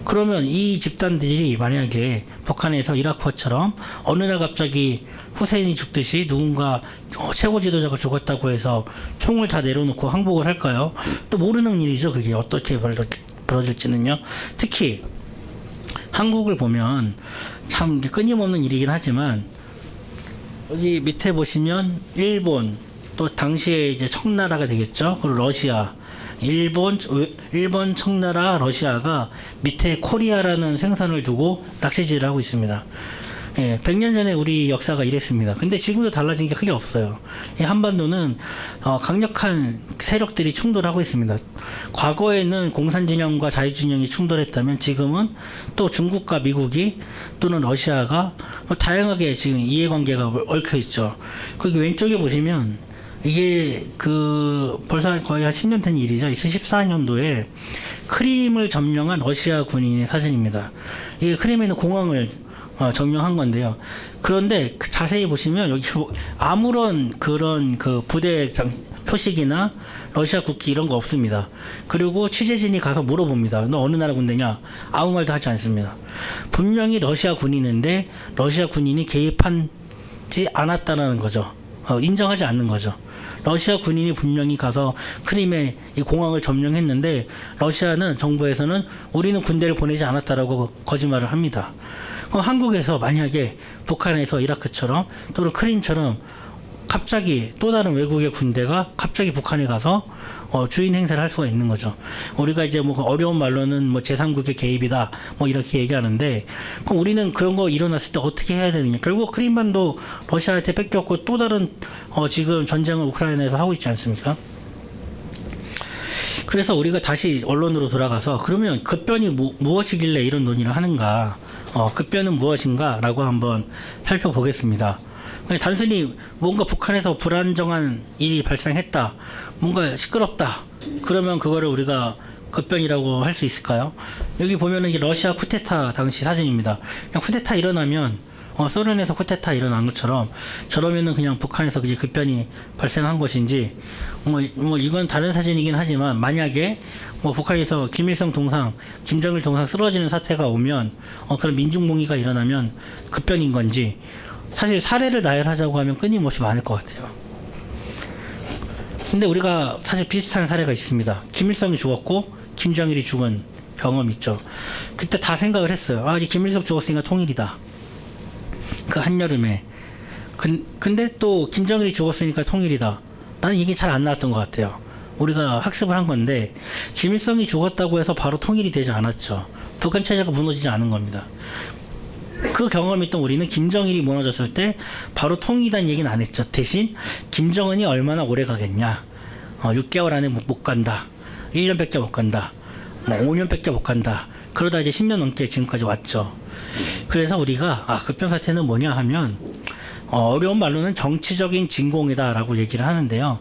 그러면 이 집단들이 만약에 북한에서 이라크처럼 어느 날 갑자기 후세인이 죽듯이 누군가 최고 지도자가 죽었다고 해서 총을 다 내려놓고 항복을 할까요? 또 모르는 일이죠. 그게 어떻게 벌어질지는요. 특히 한국을 보면 참 끊임없는 일이긴 하지만 여기 밑에 보시면 일본, 또 당시에 이제 청나라가 되겠죠. 그리고 러시아, 일본, 청나라, 러시아가 밑에 코리아라는 생선을 두고 낚시질을 하고 있습니다. 예, 100년 전에 우리 역사가 이랬습니다. 근데 지금도 달라진 게 크게 없어요. 이 한반도는 강력한 세력들이 충돌하고 있습니다. 과거에는 공산진영과 자유진영이 충돌했다면 지금은 또 중국과 미국이 또는 러시아가 다양하게 지금 이해관계가 얽혀 있죠. 그리고 왼쪽에 보시면 이게 벌써 거의 한 10년 된 일이죠. 2014년도에 크림을 점령한 러시아 군인의 사진입니다. 이게 크림에 있는 공항을 점령한 건데요. 그런데 자세히 보시면 여기 아무런 그런 부대 표식이나 러시아 국기 이런 거 없습니다. 그리고 취재진이 가서 물어봅니다. 너 어느 나라 군대냐? 아무 말도 하지 않습니다. 분명히 러시아 군인인데 러시아 군인이 개입하지 않았다는 거죠. 인정하지 않는 거죠. 러시아 군인이 분명히 가서 크림의 이 공항을 점령했는데 러시아는 정부에서는 우리는 군대를 보내지 않았다라고 거짓말을 합니다. 그럼 한국에서 만약에 북한에서 이라크처럼 또는 크림처럼 갑자기 또 다른 외국의 군대가 갑자기 북한에 가서 주인 행세를 할 수가 있는 거죠. 우리가 이제 뭐 어려운 말로는 뭐 제3국의 개입이다 뭐 이렇게 얘기하는데 그럼 우리는 그런 거 일어났을 때 어떻게 해야 되느냐. 결국 크림반도 러시아한테 뺏겼고 또 다른 지금 전쟁을 우크라이나에서 하고 있지 않습니까? 그래서 우리가 다시 언론으로 돌아가서 그러면 급변이 무엇이길래 이런 논의를 하는가, 급변은 무엇인가 라고 한번 살펴보겠습니다. 단순히 뭔가 북한에서 불안정한 일이 발생했다, 뭔가 시끄럽다, 그러면 그거를 우리가 급변이라고 할 수 있을까요? 여기 보면은 이게 러시아 쿠데타 당시 사진입니다. 그냥 쿠데타 일어나면 소련에서 쿠데타 일어난 것처럼 저러면은 그냥 북한에서 이제 급변이 발생한 것인지 뭐 이건 다른 사진이긴 하지만 만약에 뭐 북한에서 김일성 동상, 김정일 동상 쓰러지는 사태가 오면 그런 민중봉기가 일어나면 급변인 건지 사실 사례를 나열하자고 하면 끊임없이 많을 것 같아요. 근데 우리가 사실 비슷한 사례가 있습니다. 김일성이 죽었고 김정일이 죽은 경험 있죠. 그때 다 생각을 했어요. 아, 이제 김일성 죽었으니까 통일이다. 그 한여름에. 근데 또 김정일이 죽었으니까 통일이다. 나는 이게 잘 안 나왔던 것 같아요. 우리가 학습을 한 건데 김일성이 죽었다고 해서 바로 통일이 되지 않았죠. 북한 체제가 무너지지 않은 겁니다. 그 경험이 있던 우리는 김정일이 무너졌을 때 바로 통일이라는 얘기는 안 했죠. 대신 김정은이 얼마나 오래 가겠냐. 6개월 안에 못 간다. 1년밖에 못 간다. 5년밖에 못 간다. 그러다 이제 10년 넘게 지금까지 왔죠. 그래서 우리가 급변 사태는 뭐냐 하면 어려운 말로는 정치적인 진공이다라고 얘기를 하는데요.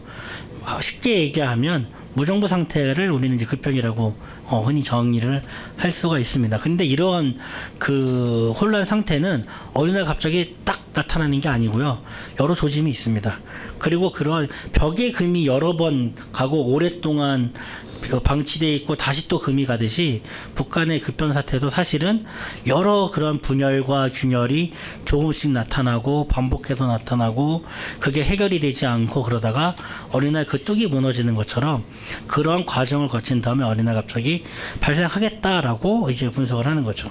쉽게 얘기하면 무정부 상태를 우리는 이제 급변이라고 흔히 정의를 할 수가 있습니다. 근데 이런 그 혼란 상태는 어느 날 갑자기 딱 나타나는 게 아니고요. 여러 조짐이 있습니다. 그리고 그런 벽에 금이 여러 번 가고 오랫동안 방치되어 있고 다시 또 금이 가듯이 북한의 급변 사태도 사실은 여러 그런 분열과 균열이 조금씩 나타나고 반복해서 나타나고 그게 해결이 되지 않고 그러다가 어느 날 그 뚝이 무너지는 것처럼 그런 과정을 거친 다음에 어느 날 갑자기 발생하겠다라고 이제 분석을 하는 거죠.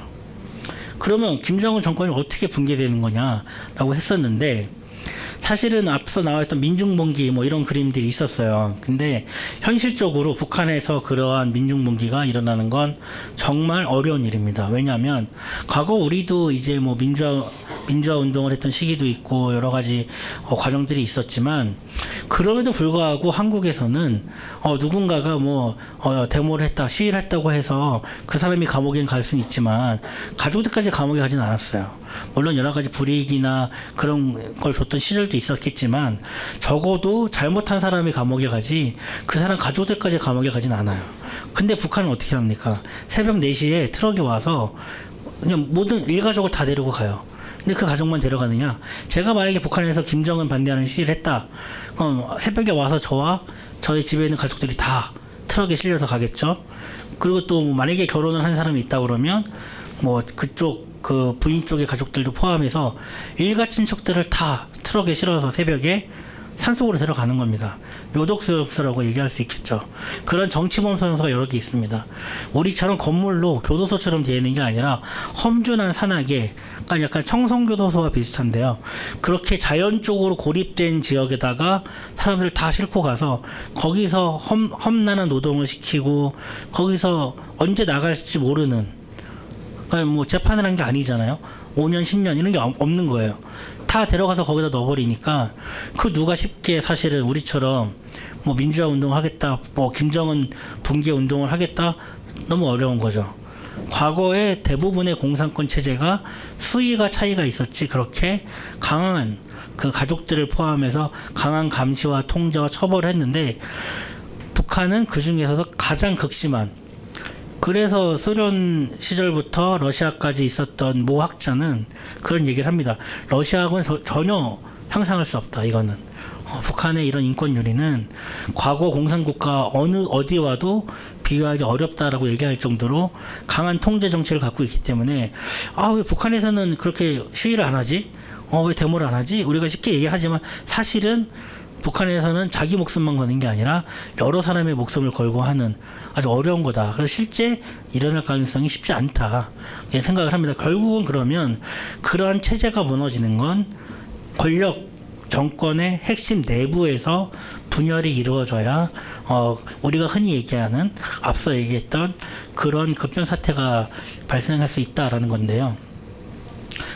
그러면 김정은 정권이 어떻게 붕괴되는 거냐라고 했었는데 사실은 앞서 나왔던 민중봉기 뭐 이런 그림들이 있었어요. 근데 현실적으로 북한에서 그러한 민중봉기가 일어나는 건 정말 어려운 일입니다. 왜냐하면 과거 우리도 이제 뭐 민주화 운동을 했던 시기도 있고 여러 가지 과정들이 있었지만 그럼에도 불구하고 한국에서는 누군가가 뭐 데모를 했다, 시위를 했다고 해서 그 사람이 감옥에 갈 수는 있지만 가족들까지 감옥에 가지는 않았어요. 물론 여러 가지 불이익이나 그런 걸 줬던 시절도 있었겠지만 적어도 잘못한 사람이 감옥에 가지 그 사람 가족들까지 감옥에 가지는 않아요. 근데 북한은 어떻게 합니까? 새벽 4시에 트럭이 와서 그냥 모든 일가족을 다 데리고 가요. 근데 그 가족만 데려가느냐? 제가 만약에 북한에서 김정은 반대하는 시위를 했다. 새벽에 와서 저와 저희 집에 있는 가족들이 다 트럭에 실려서 가겠죠. 그리고 또 만약에 결혼을 한 사람이 있다 그러면 뭐 그쪽 그 부인 쪽의 가족들도 포함해서 일가 친척들을 다 트럭에 실어서 새벽에 산속으로 데려가는 겁니다. 요독수용소라고 얘기할 수 있겠죠. 그런 정치범 선서가 여러 개 있습니다. 우리처럼 건물로 교도소처럼 되어 있는 게 아니라 험준한 산악에 약간 청송교도소와 비슷한데요. 그렇게 자연적으로 고립된 지역에다가 사람들 다 싣고 가서 거기서 험난한 노동을 시키고 거기서 언제 나갈지 모르는, 그러니까 뭐 재판을 한 게 아니잖아요. 5년 10년 이런 게 없는 거예요. 다 데려가서 거기다 넣어버리니까 그 누가 쉽게 사실은 우리처럼 뭐 민주화 운동을 하겠다, 뭐 김정은 붕괴 운동을 하겠다, 너무 어려운 거죠. 과거에 대부분의 공산권 체제가 수위가 차이가 있었지 그렇게 강한 그 가족들을 포함해서 강한 감시와 통제와 처벌을 했는데 북한은 그 중에서도 가장 극심한, 그래서 소련 시절부터 러시아까지 있었던 모 학자는 그런 얘기를 합니다. 러시아하고는 전혀 상상할 수 없다. 이거는 북한의 이런 인권유리는 과거 공산국가 어디와도 비교하기 어렵다라고 얘기할 정도로 강한 통제 정책을 갖고 있기 때문에 왜 북한에서는 그렇게 시위를 안 하지? 왜 데모를 안 하지? 우리가 쉽게 얘기를 하지만 사실은 북한에서는 자기 목숨만 거는 게 아니라 여러 사람의 목숨을 걸고 하는 아주 어려운 거다. 그래서 실제 일어날 가능성이 쉽지 않다 생각을 합니다. 결국은 그러면 그러한 체제가 무너지는 건 권력 정권의 핵심 내부에서 분열이 이루어져야 우리가 흔히 얘기하는 앞서 얘기했던 그런 급변 사태가 발생할 수 있다라는 건데요.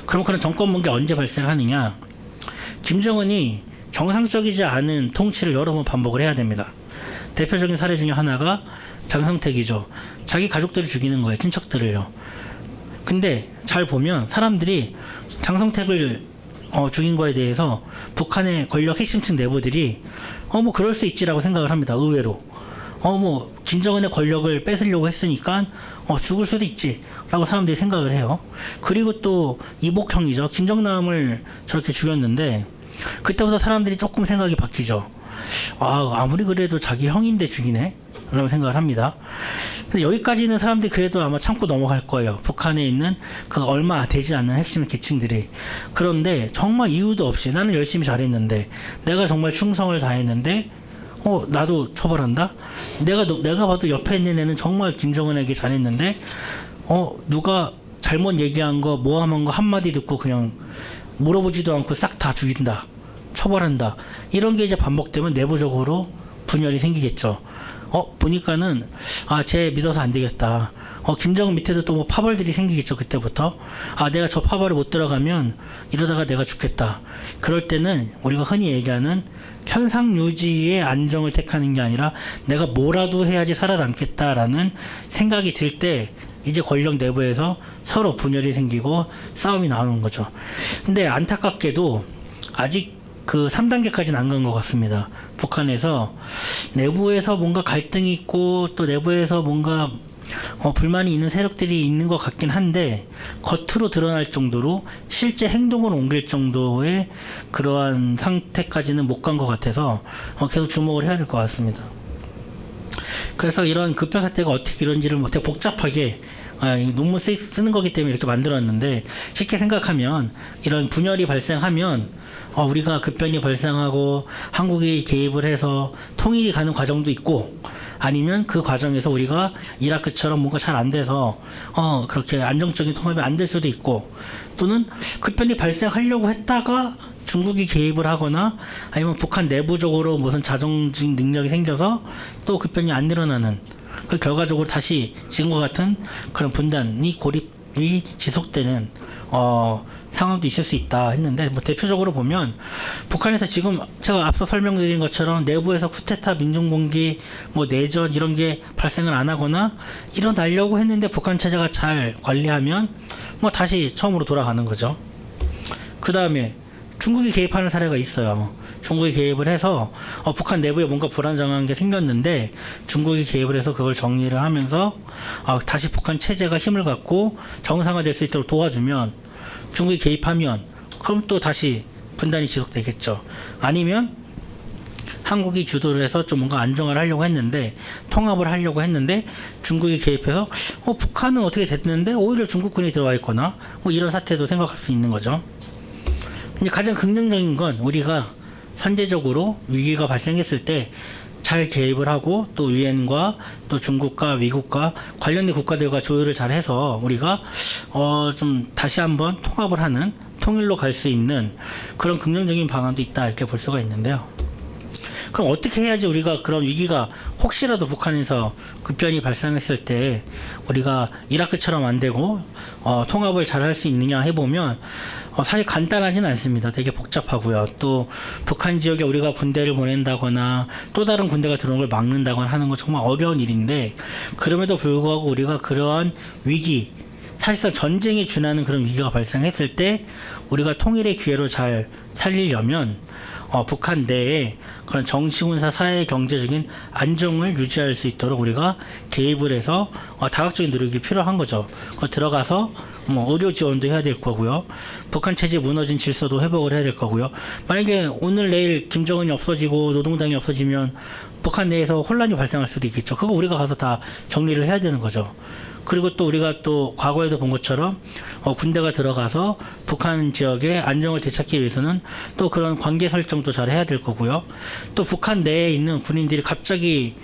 그럼 그런 정권 붕괴가 언제 발생하느냐? 김정은이 정상적이지 않은 통치를 여러 번 반복을 해야 됩니다. 대표적인 사례 중에 하나가 장성택이죠. 자기 가족들을 죽이는 거예요. 친척들을요. 근데 잘 보면 사람들이 장성택을 죽인 거에 대해서 북한의 권력 핵심층 내부들이 뭐 그럴 수 있지라고 생각을 합니다. 의외로. 뭐 김정은의 권력을 뺏으려고 했으니까 죽을 수도 있지라고 사람들이 생각을 해요. 그리고 또 이복형이죠. 김정남을 저렇게 죽였는데 그때부터 사람들이 조금 생각이 바뀌죠. 아무리 그래도 자기 형인데 죽이네? 라고 생각을 합니다. 근데 여기까지는 사람들이 그래도 아마 참고 넘어갈 거예요. 북한에 있는 그 얼마 되지 않는 핵심 계층들이. 그런데 정말 이유도 없이 나는 열심히 잘했는데, 내가 정말 충성을 다했는데 나도 처벌한다? 내가 봐도 옆에 있는 애는 정말 김정은에게 잘했는데 누가 잘못 얘기한 거 모함한 거 한마디 듣고 그냥 물어보지도 않고 싹 다 죽인다, 처벌한다, 이런 게 이제 반복되면 내부적으로 분열이 생기겠죠. 보니까는 쟤 믿어서 안 되겠다. 김정은 밑에도 또 뭐 파벌들이 생기겠죠. 그때부터 내가 저 파벌에 못 들어가면 이러다가 내가 죽겠다. 그럴 때는 우리가 흔히 얘기하는 현상 유지의 안정을 택하는 게 아니라 내가 뭐라도 해야지 살아남겠다라는 생각이 들 때 이제 권력 내부에서 서로 분열이 생기고 싸움이 나오는 거죠. 근데 안타깝게도 아직 그 3단계까지는 안 간 것 같습니다. 북한에서 내부에서 뭔가 갈등이 있고 또 내부에서 뭔가 불만이 있는 세력들이 있는 것 같긴 한데 겉으로 드러날 정도로 실제 행동을 옮길 정도의 그러한 상태까지는 못 간 것 같아서 계속 주목을 해야 될 것 같습니다. 그래서 이런 급변 사태가 어떻게 이런지를 되게 복잡하게 논문 쓰는 거기 때문에 이렇게 만들었는데, 쉽게 생각하면 이런 분열이 발생하면 우리가 급변이 발생하고 한국이 개입을 해서 통일이 가는 과정도 있고, 아니면 그 과정에서 우리가 이라크처럼 뭔가 잘 안 돼서 그렇게 안정적인 통합이 안 될 수도 있고, 또는 급변이 발생하려고 했다가 중국이 개입을 하거나 아니면 북한 내부적으로 무슨 자정적인 능력이 생겨서 또 급변이 안 일어나는, 그 결과적으로 다시 지금과 같은 그런 분단이 고립이 지속되는 상황도 있을 수 있다 했는데, 뭐 대표적으로 보면 북한에서 지금 제가 앞서 설명드린 것처럼 내부에서 쿠데타, 민중공기, 뭐 내전 이런 게 발생을 안 하거나 일어나려고 했는데 북한 체제가 잘 관리하면 뭐 다시 처음으로 돌아가는 거죠. 그 다음에 중국이 개입하는 사례가 있어요. 중국이 개입을 해서 북한 내부에 뭔가 불안정한 게 생겼는데 중국이 개입을 해서 그걸 정리를 하면서 다시 북한 체제가 힘을 갖고 정상화될 수 있도록 도와주면, 중국이 개입하면 그럼 또 다시 분단이 지속되겠죠. 아니면 한국이 주도를 해서 좀 뭔가 안정화를 하려고 했는데, 통합을 하려고 했는데 중국이 개입해서 북한은 어떻게 됐는데 오히려 중국군이 들어와 있거나 뭐 이런 사태도 생각할 수 있는 거죠. 근데 가장 긍정적인 건 우리가 선제적으로 위기가 발생했을 때 잘 개입을 하고 또 유엔과 또 중국과 미국과 관련된 국가들과 조율을 잘 해서 우리가 좀 다시 한번 통합을 하는, 통일로 갈 수 있는 그런 긍정적인 방안도 있다, 이렇게 볼 수가 있는데요. 그럼 어떻게 해야지 우리가 그런 위기가 혹시라도 북한에서 급변이 발생했을 때 우리가 이라크처럼 안 되고 통합을 잘 할 수 있느냐 해보면 사실 간단하진 않습니다. 되게 복잡하고요. 또 북한 지역에 우리가 군대를 보낸다거나 또 다른 군대가 들어오는 걸 막는다거나 하는 건 정말 어려운 일인데, 그럼에도 불구하고 우리가 그러한 위기, 사실상 전쟁에 준하는 그런 위기가 발생했을 때 우리가 통일의 기회로 잘 살리려면 북한 내에 그런 정치, 군사, 사회, 경제적인 안정을 유지할 수 있도록 우리가 개입을 해서 다각적인 노력이 필요한 거죠. 들어가서 뭐 의료 지원도 해야 될 거고요. 북한 체제 무너진 질서도 회복을 해야 될 거고요. 만약에 오늘 내일 김정은이 없어지고 노동당이 없어지면 북한 내에서 혼란이 발생할 수도 있겠죠. 그거 우리가 가서 다 정리를 해야 되는 거죠. 그리고 또 우리가 또 과거에도 본 것처럼 군대가 들어가서 북한 지역의 안정을 되찾기 위해서는 또 그런 관계 설정도 잘 해야 될 거고요. 또 북한 내에 있는 군인들이 갑자기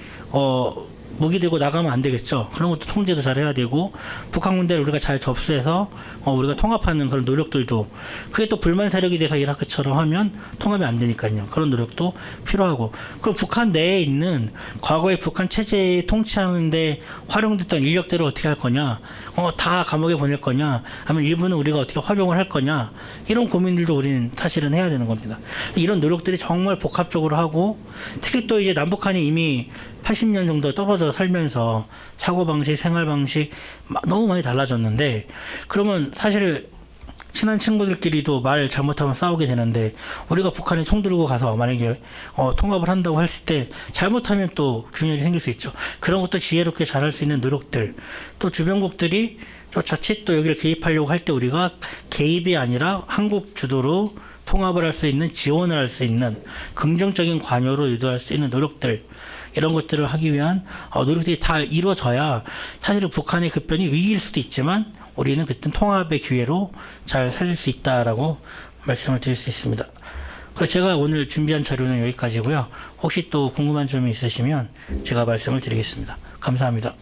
무기 들고 나가면 안 되겠죠. 그런 것도 통제도 잘 해야 되고, 북한 군대를 우리가 잘 접수해서 우리가 통합하는 그런 노력들도, 그게 또 불만 세력이 돼서 이라크처럼 하면 통합이 안 되니까요. 그런 노력도 필요하고, 그리고 북한 내에 있는 과거의 북한 체제 통치하는데 활용됐던 인력들을 어떻게 할 거냐, 다 감옥에 보낼 거냐, 아니면 일부는 우리가 어떻게 활용을 할 거냐, 이런 고민들도 우리는 사실은 해야 되는 겁니다. 이런 노력들이 정말 복합적으로 하고, 특히 또 이제 남북한이 이미 80년 정도 떨어져 살면서 사고방식, 생활방식 너무 많이 달라졌는데, 그러면 사실 친한 친구들끼리도 말 잘못하면 싸우게 되는데, 우리가 북한에 총 들고 가서 만약에 통합을 한다고 했을 때 잘못하면 또 균열이 생길 수 있죠. 그런 것도 지혜롭게 잘할 수 있는 노력들, 또 주변국들이 또 자칫 또 여기를 개입하려고 할 때 우리가 개입이 아니라 한국 주도로 통합을 할 수 있는, 지원을 할 수 있는, 긍정적인 관여로 유도할 수 있는 노력들, 이런 것들을 하기 위한 노력들이 잘 이루어져야 사실은 북한의 급변이 위기일 수도 있지만 우리는 그때 통합의 기회로 잘 살릴 수 있다라고 말씀을 드릴 수 있습니다. 그래서 제가 오늘 준비한 자료는 여기까지고요. 혹시 또 궁금한 점이 있으시면 제가 말씀을 드리겠습니다. 감사합니다.